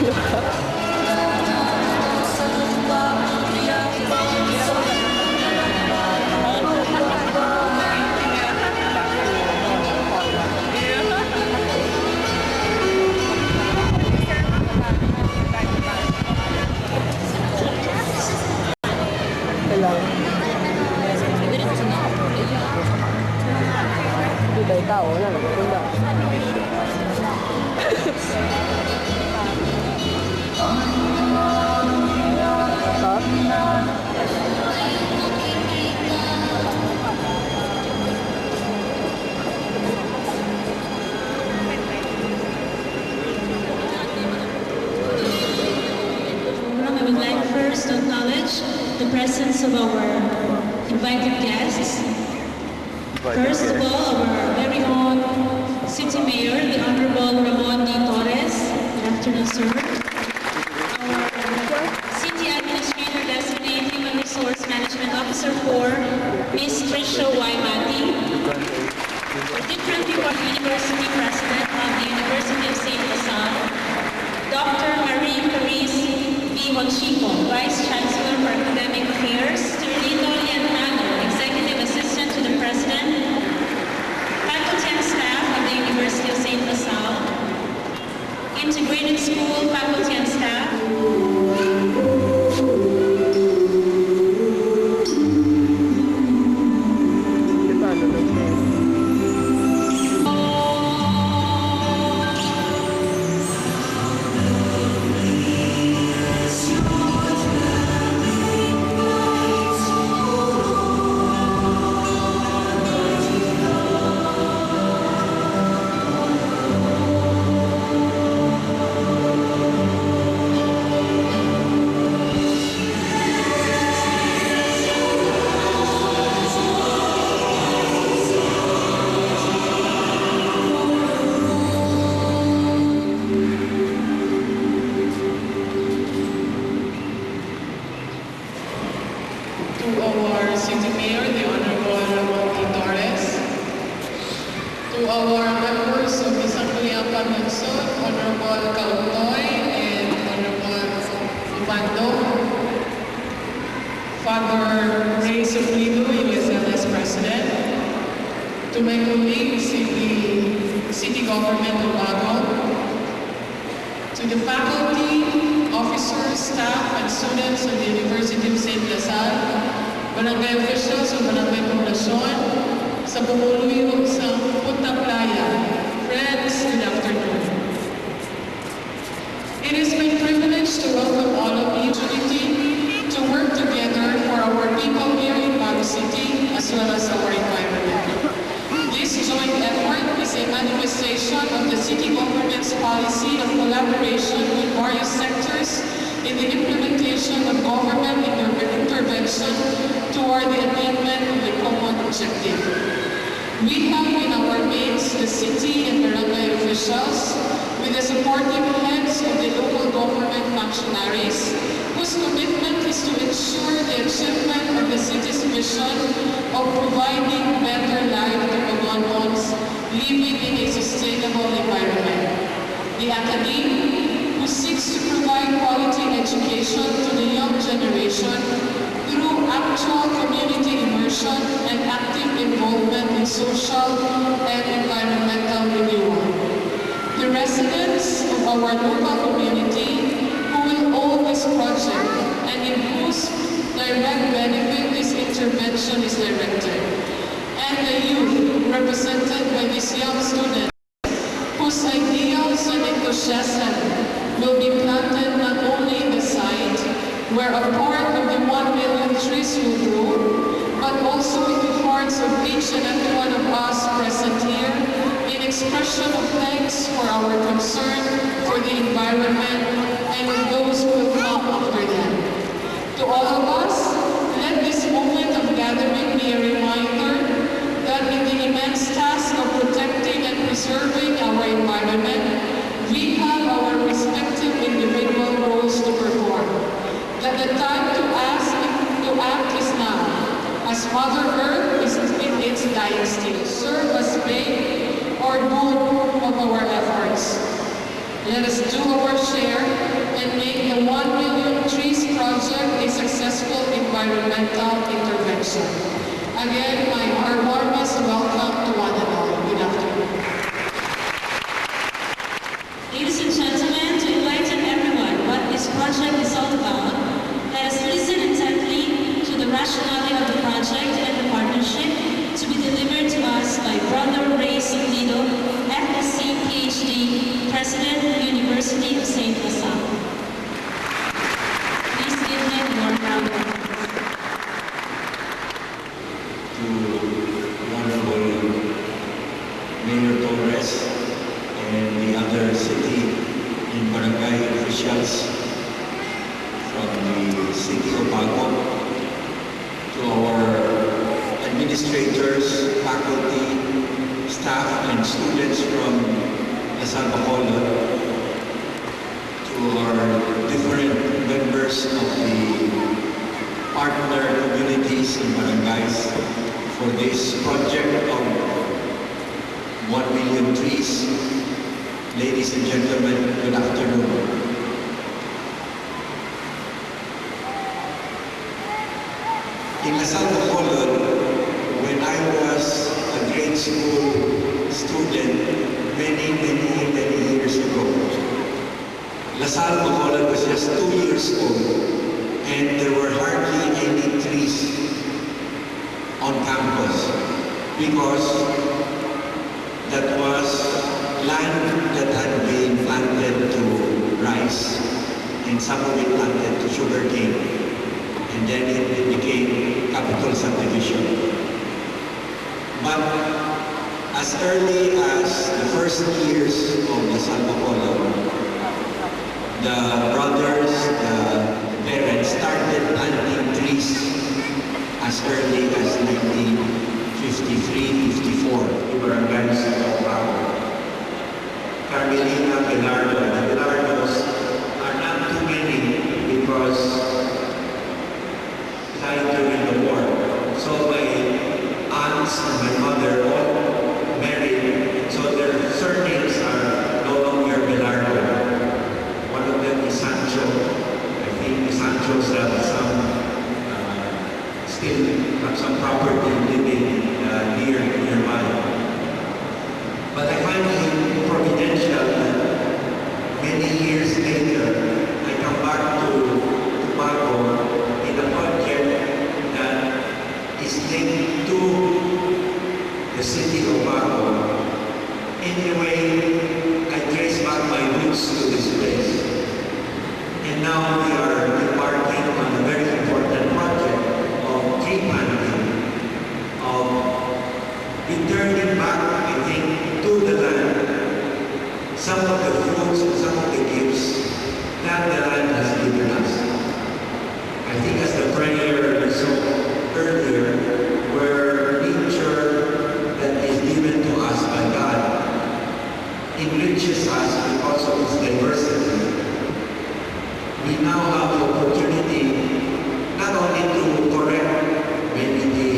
I would like first to acknowledge the presence of our invited guests. First of all, our very own City Mayor, the Honorable Ramon D. Torres. Good afternoon, sir. Our City Administrator Designate Human Resource Management Officer 4, Ms. Tricia Y. Mati. Different University President of the University of St. Salle, Dr. Marie Clarice V. Honchico, Vice Chancellor for Academic Affairs, Terlito Lianano, Executive Assistant to the President, faculty and staff of the University of St. Salle, Integrated School faculty and staff, to our City Mayor, the Honorable Ramon D. Torres, to our members of the Sangguniang Convention, Honorable Kautoy and Honorable Ubando, Father Ray Suplido, USLS President, to my colleagues in the City Government of Bago, to the faculty, officers, staff, and students of the University of St. Salle, barangay officials of Barangay Poblacion, sa bumuluyog sa Punta Playa. Friends, good afternoon. It is my privilege to welcome all of you to work together for our people here in Bago City as well as our environment. This joint effort is a manifestation of the city government's policy of collaboration with various sectors in the implementation of government intervention toward the attainment of the common objective. We have in our midst the city and barangay officials with the supportive heads of the local government functionaries whose commitment is to ensure the achievement of the city's mission of providing better life to Paguanuans living in a sustainable environment. The academe, who seeks to provide quality education to the young generation through actual community immersion and active involvement in social and environmental renewal. The residents of our local community who will own this project and in whose direct benefit this intervention is directed. And the youth represented by these young students whose ideals and enthusiasm will be planted not only in the site where a part of the 1 million trees will grow, but also in the hearts of each and every one of us present here in expression of thanks for our concern for the environment and of those who will come after them. To all of us, let this moment of gathering be a reminder that in the immense task of protecting and preserving our environment, we have our respective individual roles to perform. That the time to act is now, as Mother Earth is in its dying stage. Serve as bait or boon of our efforts. Let us do our share and make the 1 million trees project a successful environmental intervention. Again, our warmest welcome to one and all. Good afternoon. Ladies and gentlemen, to enlighten everyone what this project is all about, let us listen intently to the rationale of the project and the partnership to be delivered to us by Brother Ray Suplido, FSC PhD, President, University of St. Salle. Please give him your round of applause. To Honorable Mayor Torres and the other city and barangay officials from the city of Bago, to our administrators, faculty, staff, and students from Salle, to our different members of the partner communities and barangays for this project of 1 million trees. Ladies and gentlemen, good afternoon. In Salle, when I was a grade school student many years ago, Salle was just 2 years old, and there were hardly any trees on campus because that was land that had been planted to rice, and some of it planted to sugarcane, and then it became capital subdivision. But as early as the first years of the Salle, the brothers, the parents started planting trees as early as 1953, 54. The barangays of Bago, Carmelina, Belardo. The Belardos are not too many because died during the war. So my aunts and my mother all married, so their surnames are no longer Belardo. One of them is Sancho. I think the Sanchos have still have some property living nearby. But I find it providential that many years later, I come back to Bago in a project that is linked to the city of Bago. Anyway, I trace back my roots to this place. And now we are embarking on a very important project of tree planting, of returning back, I think, to the land some of the fruits and some of the gifts that the land has given us. I think as the prayer we saw earlier, where nature that is given to us by God enriches us because of its diversity. We now have the opportunity not only to correct maybe the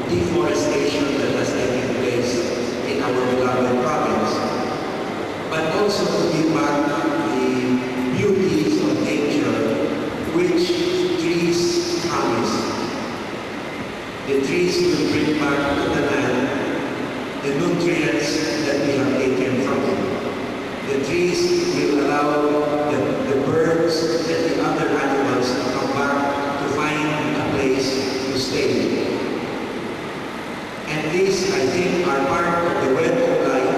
deforestation that has taken place in our beloved province, but also to give back the beauties of nature which trees promise. The trees will bring back to the land the nutrients that we have taken from it. The trees will allow the birds and the other animals to come back to find a place to stay. And these, I think, are part of the web of life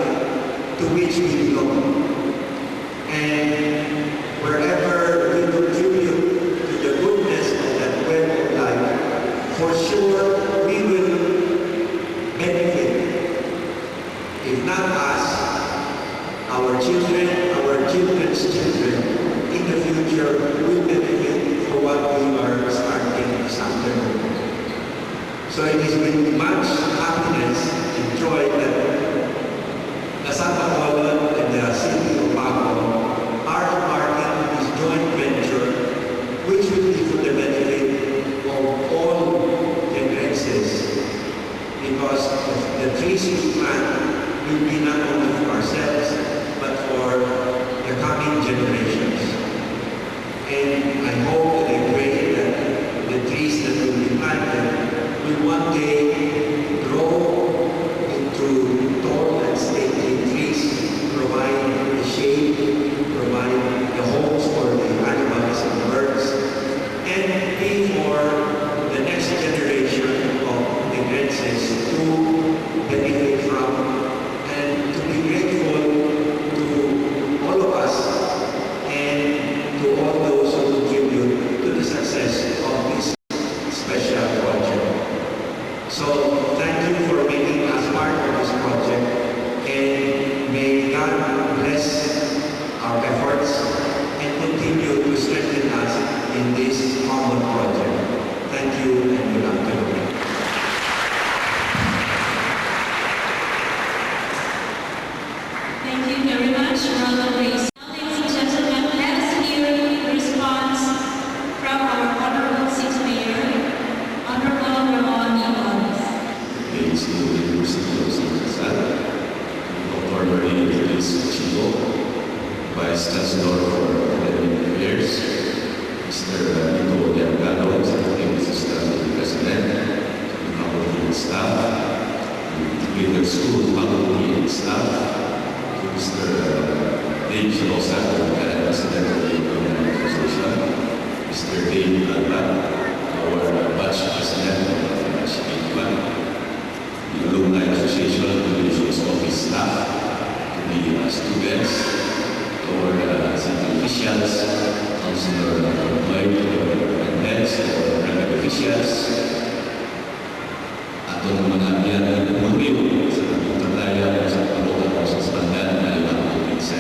to which we belong. And wherever we contribute to the goodness of that web of life, for sure we will benefit. If not us, our children, our children's children, in the future will benefit for what we are starting this afternoon. So it is with much happiness and joy that the Salle and the city of Bago are embarking this joint venture, which will be for the benefit of all Genrenses, because the trees we plant will be not only for ourselves, but for the coming generations. I hope and I pray that the trees that will be planted will one day grow into tall and stately trees, provide the shade, provide the homes for the animals and birds, and be for the next generation of Negrenses to benefit from, and to be grateful to all of us and to all those who contribute to the success of this special project. So thank you for making us part of this project, and may God bless our efforts and continue to strengthen us in this common project. Thank you and good afternoon. Thank you very much, Ronald Rees. Ladies and gentlemen, let us hear the response from our Honorable Sixth Mayor, Honorable Ramon Ibanez. Thanks to the University of Salle, Dr. Marie Teresa Chico, Vice Chancellor for Academic Affairs, Mr. Nico Delgado, Executive Assistant President, the faculty and staff, the integrated school faculty and staff, Mr. Dave Salosa, President of the Economic Association, Mr. Dave Alba, our batch president of the batch 81, the Alumni Association, the Religious Office staff, the students, our city officials, councilor employed, and heads, our private officials, atau mga biyan ng pumulyo sa pagtataya sa pagkakataon sa standard na ilang sa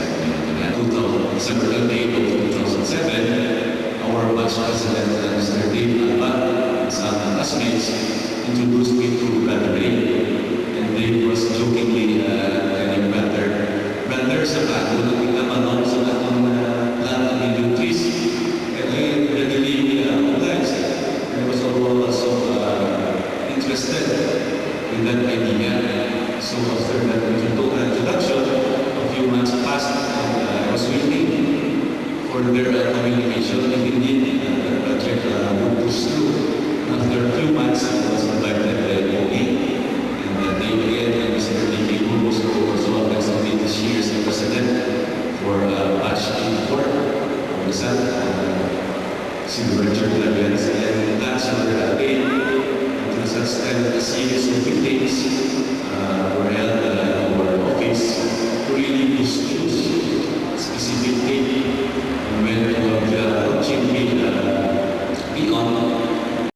December 28 of 2007, our batch president, Mr. Dave Alba, and some classmates introduced me to Brother Ray, and Dave was jokingly telling Brother, sa bago na pinamanong sa atong lahat ng million trees, and I readily obliged, and I was also interested in that idea. So after that introduction, a few months passed, and I was waiting for their communication, and indeed the project would push through. After a few months, I was invited by OE, and Dave again and Mr. D.K. Burgos, who also happens to be this year's president for batch 84 of the Salle, Silver Church Labians, and that's our day. Such a series of meetings were held in our office to really discuss specific date when we have watching beyond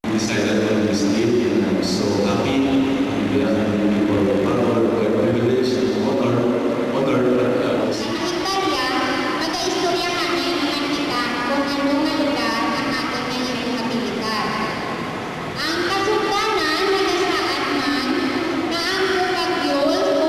we decided on this date, and I'm so happy on behalf of the people of Bacolod, we're privileged and honored that Istorya, mag-istorya kami ng kita kung ano nga lugar ang ating naiinhabilitar. Ang kasultanan nagasaad man na ang Bukagyol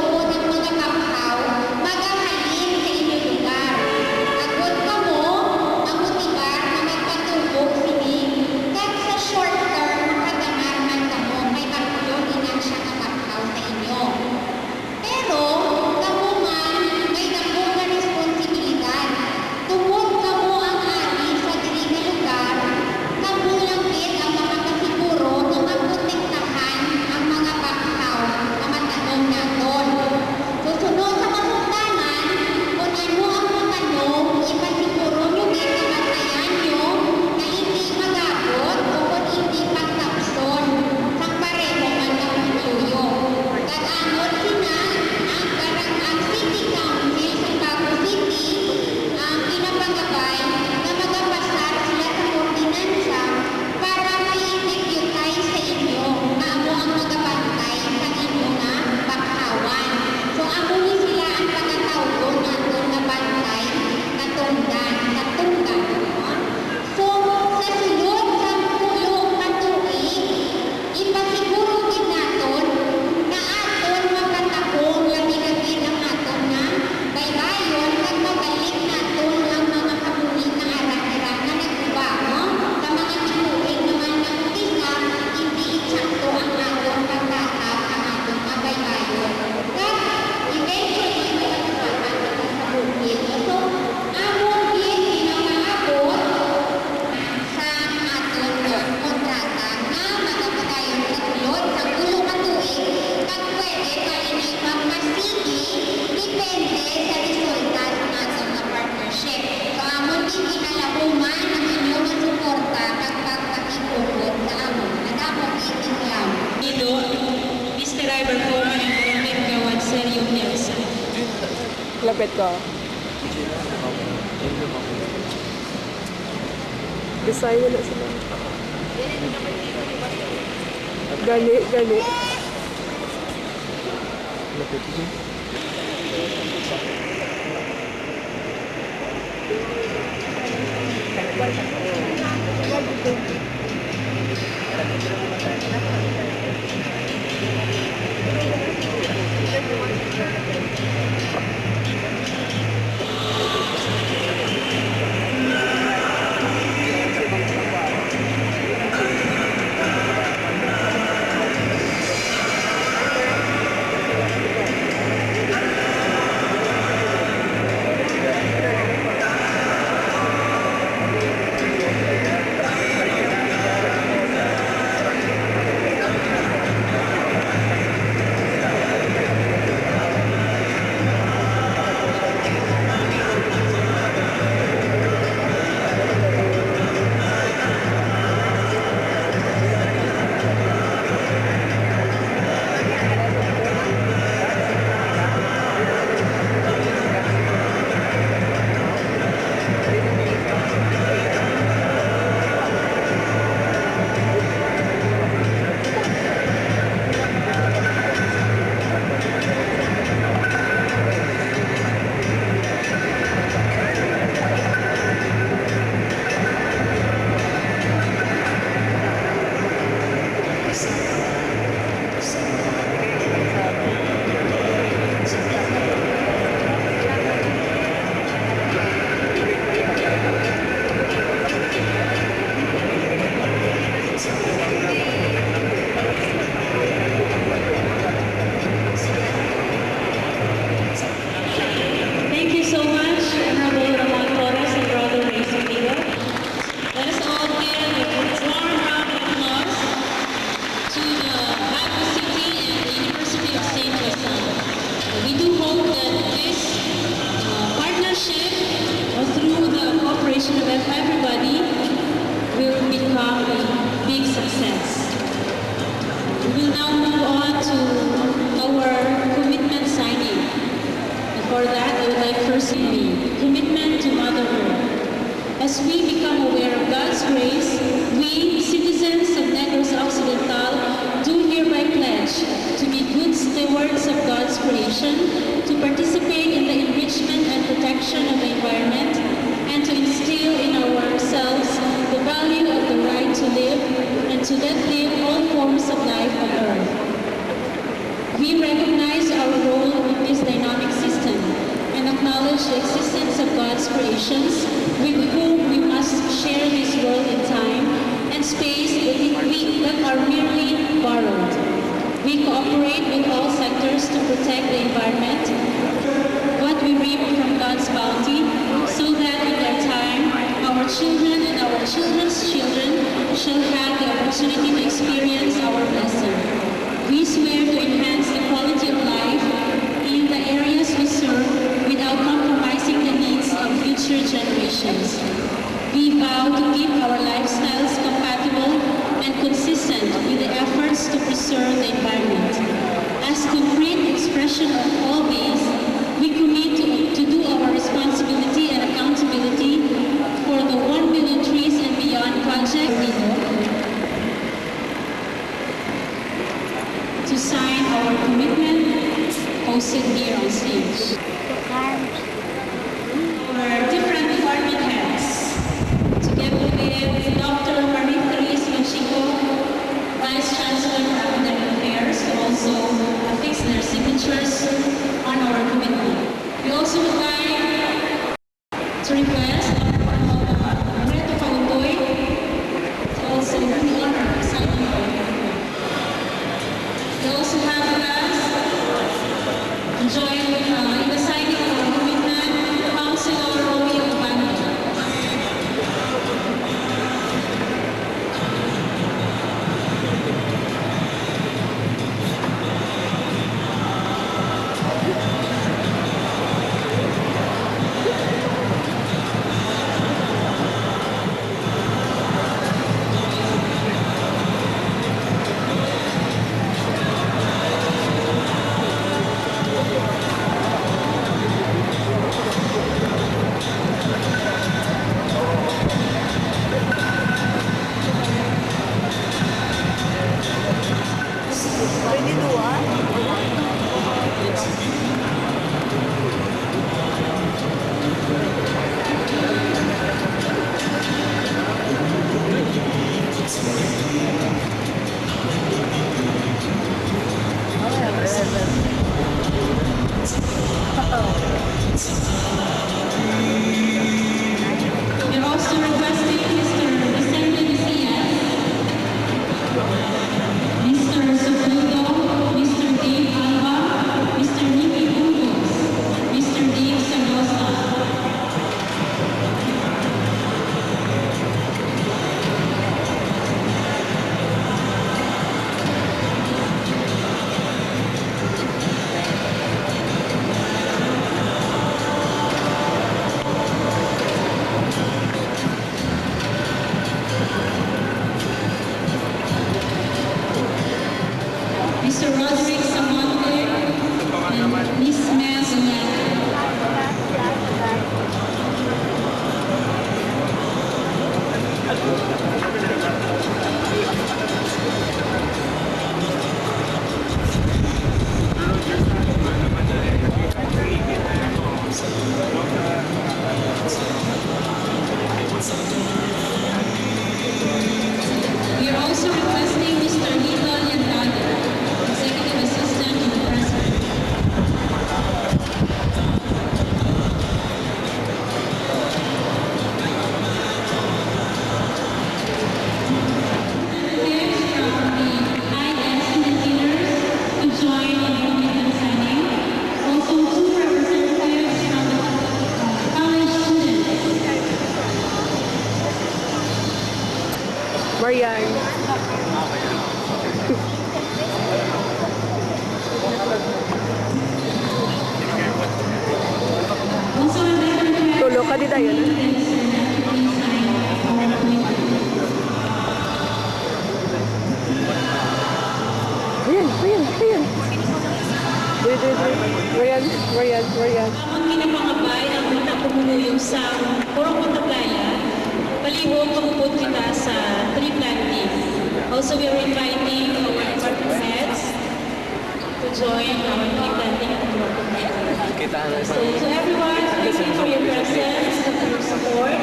Bakit ka? Bisaya wala sila. Gani, gani. Thank you so much, Honorable Ramon Torres and Brother Mason Villa. Let us all give a warm round of applause to the Baguio City and the University of St. Salle. We do hope that this partnership, through the cooperation of everybody, will become a big success. We will now move on to our commitment signing. For that, I would like first to be commitment to motherhood. As we become aware of God's grace, we, citizens of Negros Occidental, do hereby pledge to be good stewards of God's creation, to participate in the enrichment and protection of the environment, and to instill in ourselves the value of the right to live and to let live all forms of life on earth. We recognize our role in this dynamic system and acknowledge the existence of God's creations with whom we must share this world in time and space that are merely borrowed. We cooperate with all sectors to protect the environment, what we reap from God's bounty, so that in their time, our children and our children's children shall have the opportunity to experience our blessing. We swear to enhance the quality of life in the areas we serve without compromising the needs of future generations. We vow to keep our lifestyles compatible and consistent with the efforts to preserve the environment. As concrete expression of all these, we commit to do our responsibility and accountability for the 1 Million Trees and Beyond project to sign our commitment posted here on stage. Our different department heads, together with Dr. Marie-Therese Manchico, Vice Chancellor for Academic Affairs, who also affix their signatures on our commitment. We also would like to request Reto Pautoy to also honor signing our commitment. We also have with us, join in the signing of our commitment, Councilor Romeo Banda. Marian. Tulo ka di tayo na. Ayan. Marian. Ang kinapangabay ang kita pumuluyong sa Purong Motoplaya, palihog pagpupod kita sa tree planting. Also, we are inviting our department heads to join our tree planting at Purong Motoplaya. So, to everyone, thank you for your presence and for your support.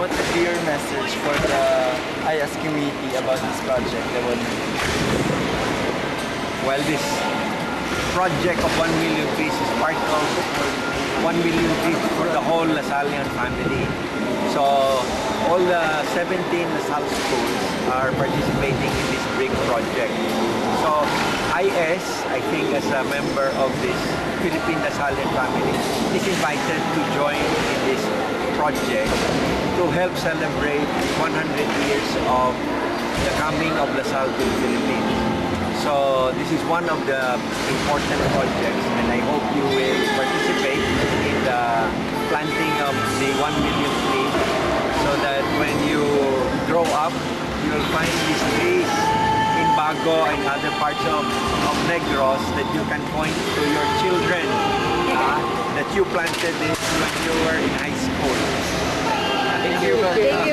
What would be your message for the IS community about this project? Well, this project of 1 million trees is part of 1 million trees for the whole Lasallian family. So all the 17 Lasal schools are participating in this big project. So IS, I think as a member of this Philippine Lasallian family, is invited to join in this project to help celebrate 100 years of the coming of Lasal to the Philippines. So this is one of the important projects, and I hope you will participate in the planting of the 1 million trees so that when you grow up, you will find these trees in Bago and other parts of Negros that you can point to your children that you planted this when you were in high school. Thank you. Thank you.